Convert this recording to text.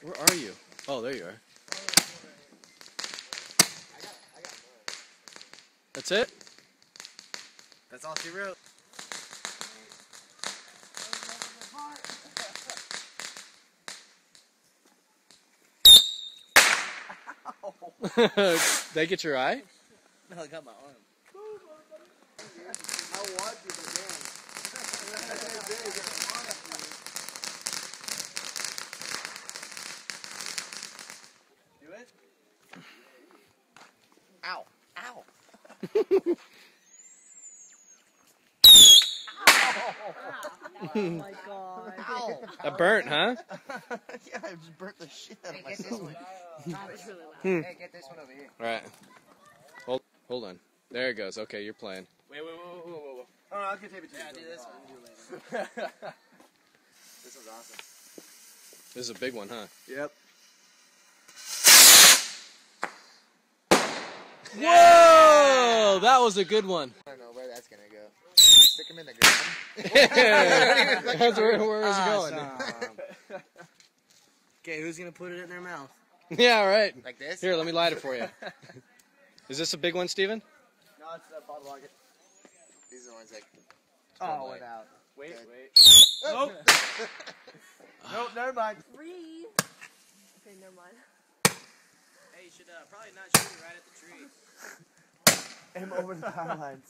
Where are you? Oh, there you are. That's it? That's all she wrote. Did I get your eye? No, I got my arm. I want you, but damn. Do it? Ow. Ow. Oh my god. Ow. That burnt, huh? Yeah, I just burnt the shit out of Hey, get this myself. one. That was really loud. Hey, get this one over here. Right. Hold on. There it goes. Okay, you're playing. Wait. Oh, no, I can tape it to you. Yeah, do this one. Do later. This one's awesome. This is a big one, huh? Yep. Whoa! That was a good one. I don't know where that's gonna go. Stick him in the ground. That's where it's going. Okay, who's gonna put it in their mouth? Yeah, right. Like this? Here, let me light it for you. Is this a big one, Steven? No, it's a bottle rocket. These are the ones like. Oh, light. without. Wait. Nope. Nope, never mind. 3. Okay, never mind. Hey, you should probably not shoot it right at the tree. Aim over the power lines.